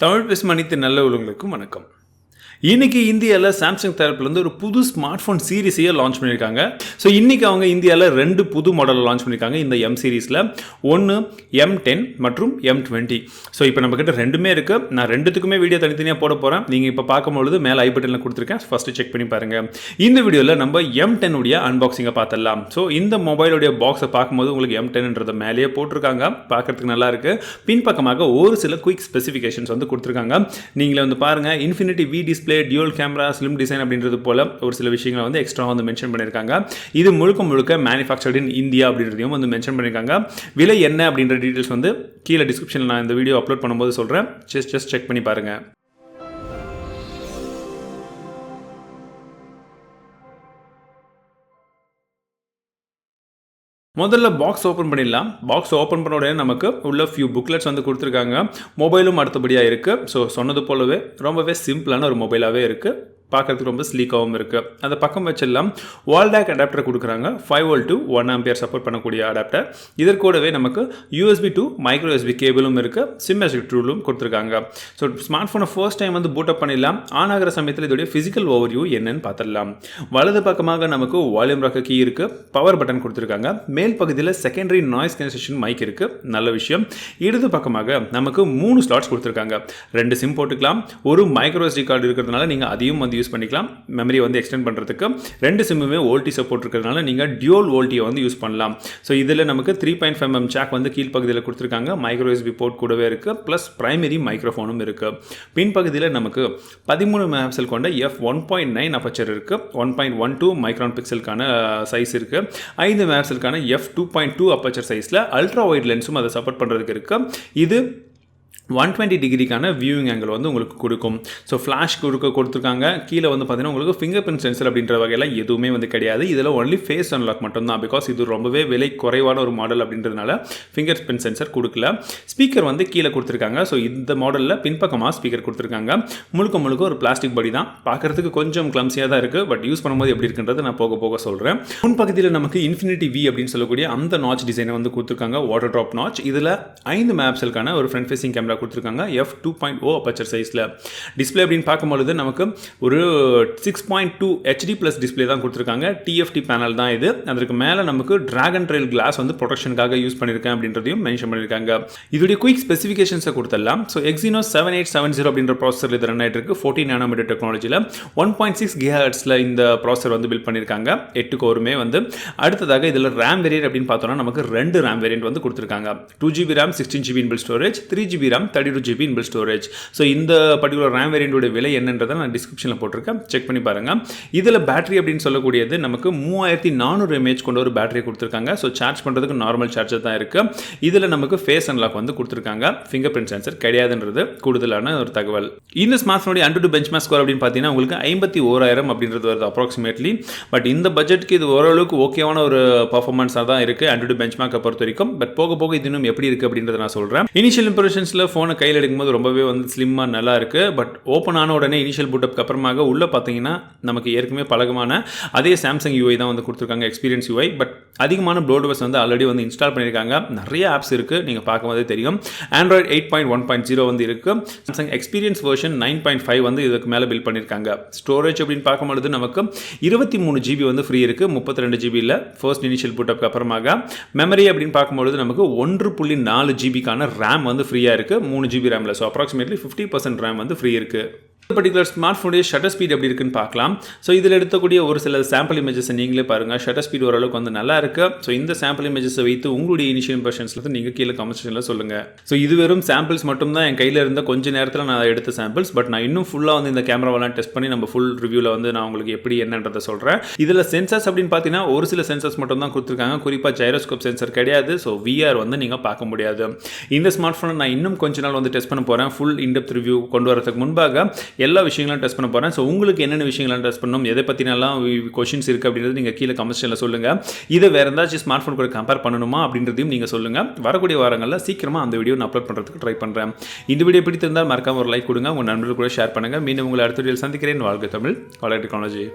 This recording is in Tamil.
தமிழ் பேசும் அனைத்து நல்ல உள்ளவங்களுக்கும் வணக்கம். இன்னைக்கு இந்தியாவில் சாம்சங் தரப்புலேருந்து ஒரு புது ஸ்மார்ட் ஃபோன் சீரிஸையே லான்ச் பண்ணியிருக்காங்க. ஸோ இன்றைக்கி அவங்க இந்தியாவில் 2 புது மாடல் லான்ச் பண்ணியிருக்காங்க. இந்த எம் சீரீஸில் ஒன்று M10 மற்றும் M20. ஸோ இப்போ நம்மக்கிட்ட ரெண்டுமே இருக்குது. நான் ரெண்டுத்துக்குமே வீடியோ தனித்தனியாக போட போகிறேன். நீங்கள் இப்போ பார்க்கும்பொழுது மேலே ஐ பட்டனில் கொடுத்துருக்கேன். ஃபஸ்ட்டு செக் பண்ணி பாருங்கள். இந்த வீடியோவில் நம்ம M10 உடைய அன்பாக்சிங்கை பார்த்துடலாம். ஸோ இந்த மொபைலுடைய பாக்ஸை பார்க்கும்போது உங்களுக்கு M10ன்றதை மேலேயே போட்டிருக்காங்க. பார்க்குறதுக்கு நல்லாயிருக்கு. பின்பக்கமாக ஒரு சில குயிக் ஸ்பெசிஃபிகேஷன்ஸ் வந்து கொடுத்துருக்காங்க. நீங்களே வந்து பாருங்கள். Infinity V display, dual camera, slim design அப்படின்றது போல ஒரு சில விஷயங்களை வந்து எக்ஸ்ட்ரா வந்து மென்ஷன் பண்ணியிருக்காங்க. இது முழுக்க மேனுஃபேக்சர்ட் இன் இந்தியா அப்படின்றதையும் வந்து மென்ஷன் பண்ணியிருக்காங்க. விலை என்ன அப்படின்ற டீட்டெயில்ஸ் வந்து கீழே டிஸ்கிரிப்ஷனில் நான் இந்த வீடியோ அப்லோட் பண்ணும்போது சொல்கிறேன். ஜஸ்ட் செக் பண்ணி பாருங்கள். முதல்ல பாக்ஸ் ஓப்பன் பண்ணிடலாம். பாக்ஸ் ஓப்பன் பண்ண உடனே நமக்கு உள்ள ஃபியூ புக்லெட்ஸ் வந்து கொடுத்துருக்காங்க. மொபைலும் அடுத்தபடியாக இருக்குது. ஸோ சொன்னது போலவே ரொம்பவே சிம்பிளான ஒரு மொபைலாகவே இருக்குது. பார்க்குறதுக்கு ரொம்ப ஸ்லீக்காகவும் இருக்குது. அந்த பக்கம் வச்செல்லாம் வால் டேக் அடாப்டர் கொடுக்குறாங்க. 5V to 1A சப்போர்ட் பண்ணக்கூடிய அடாப்டர். இதற்கூடவே நமக்கு USB to மைக்ரோ USB கேபிளும் இருக்குது. சிம் எஜெக்ட் டூலும் கொடுத்துருக்காங்க. ஸோ ஸ்மார்ட் ஃபோனை ஃபர்ஸ்ட் டைம் வந்து பூட் அப் பண்ணிடலாம். ஆன் ஆகிற சமயத்தில் இதோடைய ஃபிசிக்கல் ஓவர்வியூ என்னன்னு பார்த்துடலாம். வலது பக்கமாக நமக்கு வால்யூம் ராக்க கீ இருக்குது. பவர் பட்டன் கொடுத்துருக்காங்க. மேல் பகுதியில் செகண்டரி நாய்ஸ் கேன்சலேஷன் மைக் இருக்குது. நல்ல விஷயம். இடது பக்கமாக நமக்கு 3 ஸ்லாட்ஸ் கொடுத்துருக்காங்க. 2 சிம் போட்டுக்கலாம். ஒரு மைக்ரோ SD கார்டு இருக்கிறதுனால நீங்கள் அதையும் வந்து யூஸ் பண்ணிக்கலாம். மெமரி வந்து எக்ஸ்டெண்ட் பண்ணுறதுக்கு 2 சிம்முமே வோல்டி சப்போர்ட் இருக்கிறதுனால நீங்கள் டியூல் வோல்டியை வந்து யூஸ் பண்ணலாம். ஸோ இதில் நமக்கு 3.5mm ஜாக் வந்து கீழ்ப்பகுதியில் கொடுத்துருக்காங்க. மைக்ரோ USB போர்ட் கூடவே இருக்குது. ப்ளஸ் பிரைமரி மைக்ரோஃபோனும் இருக்குது. பின்பகுதியில் நமக்கு 13 மெகாபிக்சல் கொண்ட f1.9 அப்பச்சர் இருக்குது. 1.12 மைக்ரான் பிக்சலுக்கான சைஸ் இருக்குது. 5 மெகாபிக்சலுக்கான f2.2 அப்பச்சர் சைஸில் அல்ட்ரா வைட் லென்ஸும் அதை சப்போர்ட் பண்ணுறதுக்கு இருக்குது. இது 120 டிகிரிக்கான வியூவிங் ஆங்கிள் வந்து உங்களுக்கு கொடுக்கும். ஸோ ஃப்ளாஷ் கொடுத்துருக்காங்க. கீழே வந்து பார்த்தீங்கன்னா உங்களுக்கு ஃபிங்கர் பிரிண்ட் சென்சர் அப்படின்ற வகையில் எதுவுமே வந்து கிடையாது. இதில் ஒன்லி ஃபேஸ் அன்லாக் மட்டும்தான். பிகாஸ் இது ரொம்பவே விலை குறைவான ஒரு மாடல் அப்படின்றதுனால ஃபிங்கர் பிரிண்ட் சென்சர் கொடுக்கல. ஸ்பீக்கர் வந்து கீழே கொடுத்துருக்காங்க. ஸோ இந்த மாடலில் பின்பக்கமாக ஸ்பீக்கர் கொடுத்துருக்காங்க. முழுக்க ஒரு பிளாஸ்டிக் பாடி தான். பார்க்குறதுக்கு கொஞ்சம் கிளம்சியாக தான் இருக்குது. பட் யூஸ் பண்ணும்போது எப்படி இருக்குன்றது நான் போக சொல்கிறேன். முன்பகுதியில் நமக்கு இன்ஃபினிட்டி வி அப்படின்னு சொல்லக்கூடிய அந்த நாச் டிசைனை வந்து கொடுத்துருக்காங்க. Water drop notch. இதில் 5 மெகாபிக்சலுக்கான ஒரு ஃப்ரண்ட் ஃபேசிங் கேமரா கொடுத்துருக்காங்க. f2.0 அப்பச்சர் சைஸில். டிஸ்பிளே அப்படின்னு பார்க்கும்பொழுது நமக்கு ஒரு 6.2 HD ப்ளஸ் டிஸ்பிளே தான் கொடுத்துருக்காங்க. TFT பேனல் தான் இது. அதற்கு மேலே நமக்கு டிராகன் ட்ரெயில் கிளாஸ் வந்து ப்ரொடெக்ஷனுக்காக யூஸ் பண்ணியிருக்கேன் அப்படின்றதையும் மென்ஷன் பண்ணியிருக்காங்க. இதோடைய குயிக் ஸ்பெசிஃபிகேஷன்ஸை கொடுத்துடலாம். ஸோ Exynos 7870 அப்படின்ற ப்ராசஸர் இது ரன் ஆகிட்டு இருக்கு. 14 நானோமீட்டர் டெக்னாலஜியில் 1.6 GHz இந்த ப்ராசஸர் வந்து பில்ட் பண்ணியிருக்காங்க. 8 கோருமே வந்து. அடுத்ததாக இதில் ரேம் வேரியன்ட் அப்படின்னு பார்த்தோம்னா நமக்கு 2 ரேம் வேரியன்ட் வந்து கொடுத்துருக்காங்க. 2GB RAM 16GB inbuilt storage, 3GB RAM 32GB inbuilt storage. So இந்த பர்டிகுலர் ரேம் வேரியண்டோட விலை என்னன்றதை நான் டிஸ்கிரிப்ஷனில் போட்டிருக்கேன். செக் பண்ணி பாருங்கள். இதில் பேட்டரி அப்படின்னு சொல்லக்கூடியது நமக்கு 3400 mAh கொண்ட ஒரு பேட்டரி கொடுத்துருக்காங்க. ஸோ சார்ஜ் பண்ணுறதுக்கு நார்மல் சார்ஜர் தான் இருக்குது. இதில் நமக்கு ஃபேஸ் அன்லாக் வந்து கொடுத்துருக்காங்க. ஃபிங்கர் பிரிண்ட் சென்சர் கிடையாதுன்றது கூடுதலான ஒரு தகவல். இந்த ஸ்மார்ட் ஃபோனுடைய AnTuTu பெஞ்ச்மார்க் ஸ்கோர் அப்படின்னு பார்த்தீங்கன்னா உங்களுக்கு 51,000 அப்படின்றது வருது அப்ராக்சிமேட்லி. பட் இந்த பட்ஜெட்டுக்கு இது ஓரளவுக்கு ஓகேவான ஒரு பர்ஃபார்மன்ஸாக தான் இருக்குது AnTuTu பெஞ்ச்மார்க்கை பொறுத்த வரைக்கும். பட் போக இது இன்னும் எப்படி இருக்குது அப்படின்றத நான் சொல்கிறேன். இனிஷியல் இம்ப்ரெஷன்ஸில் ஃபோனை கையில் எடுக்கும்போது ரொம்பவே வந்து ஸ்லிம்மாக நல்லா இருக்குது. பட் ஓப்பன் ஆன உடனே இனிஷியல் பூட்டப்க்கு அப்புறமாக உள்ளே பார்த்தீங்கன்னா நமக்கு ஏற்கனவே பழக்கமான அதே சாம்சங் UI தான் வந்து கொடுத்துருக்காங்க. Experience UI. பட் அதிகமான ப்ளோட்வேர்ஸ் வந்து ஆல்ரெடி வந்து இன்ஸ்டால் பண்ணியிருக்காங்க. நிறைய ஆப்ஸ் இருக்குது. நீங்கள் பார்க்கும்போதே தெரியும். Android 8.1.0 வந்து இருக்குது. சாம்சங் எக்ஸ்பீரியன்ஸ் வெர்ஷன் 9.5 வந்து இதுக்கு மேலே பில்ட் பண்ணியிருக்காங்க. ஸ்டோரேஜ் அப்படின்னு பார்க்கும்பொழுது நமக்கு 23GB வந்து ஃப்ரீ இருக்குது. 32GB இல்லை ஃபர்ஸ்ட் இனிஷியல் பூட்டப்க்கு அப்புறமாக. மெமரி அப்படின்னு பார்க்கும்பொழுது நமக்கு 1.4GBக்கான ரேம் வந்து ஃப்ரீயாக இருக்குது. 3GB ரேமில். ஸோ அப்ராக்சிமேட்லி 50% ரேம் வந்து ஃப்ரீ இருக்குது. பர்டிகுலர் ஸ்மார்ட் ஃபோனுடைய ஷட்டர் ஸ்பீட் எப்படி இருக்குன்னு பார்க்கலாம். ஸோ இதில் எடுக்கக்கூடிய ஒரு சில சாம்பிள் இமேஜஸை நீங்களே பாருங்கள். ஷட்டர் ஸ்பீட் ஓரளவுக்கு வந்து நல்லா இருக்குது. ஸோ இந்த சாம்பிள் இமேஜஸை வைத்து உங்களுடைய இனிஷியல் இம்ப்ரெஷன்ஸில் நீங்கள் கீழே கமெண்ட் செக்ஷனில் சொல்லுங்கள். ஸோ இது வெறும் சாம்பிள்ஸ் மட்டும் தான். என் கையில் இருந்த கொஞ்ச நேரத்தில் நான் எடுத்த சாம்பிள்ஸ். பட் நான் இன்னும் ஃபுல்லாக வந்து இந்த கேமராவெல்லாம் டெஸ்ட் பண்ணி நம்ம ஃபுல் ரிவ்யூவில் வந்து நான் உங்களுக்கு எப்படி என்னன்றதை சொல்கிறேன். இதில் சென்சர்ஸ் அப்படின்னு பார்த்தீங்கன்னா ஒரு சில சென்சர்ஸ் மட்டும் தான் கொடுத்துருக்காங்க. குறிப்பாக ஜைரோஸ்கோப் சென்சர் கிடையாது. ஸோ VR வந்து நீங்கள் பார்க்க முடியாது. இந்த ஸ்மார்ட் ஃபோனை நான் இன்னும் கொஞ்ச நாள் வந்து டெஸ்ட் பண்ண போகிறேன். ஃபுல் இன்டெப்த் ரிவ்யூ கொண்டு வரதுக்கு முன்பாக எல்லா விஷயங்களும் டெஸ்ட் பண்ண போகிறேன். ஸோ உங்களுக்கு என்னென்ன விஷயங்கள்லாம் டெஸ்ட் பண்ணணும், எதை பற்றினெல்லாம் கொஷின்ஸ் இருக்குது அப்படின்றது நீங்கள் கீழே கமெண்ட் செக்ஷனில் சொல்லுங்கள். இதை வேறு ஏதாச்சும் ஸ்மார்ட் ஃபோன் கூட கம்பேர் பண்ணணுமா அப்படின்றதையும் நீங்கள் சொல்லுங்கள். வரக்கூடிய வாரங்களில் சீக்கிரமாக அந்த வீடியோ நான் அப்லோட் பண்ணுறதுக்கு ட்ரை பண்ணுறேன். இந்த வீடியோ பிடித்திருந்தால் மறக்காம ஒரு லைக் கொடுங்க. உங்கள் நண்பர்கள் கூட ஷேர் பண்ணுங்கள். மீண்டும் உங்களை அடுத்த வீடியோவில் சந்திக்கிறேன். வாழ்க தமிழ், வளர்க டெக்னாலஜி.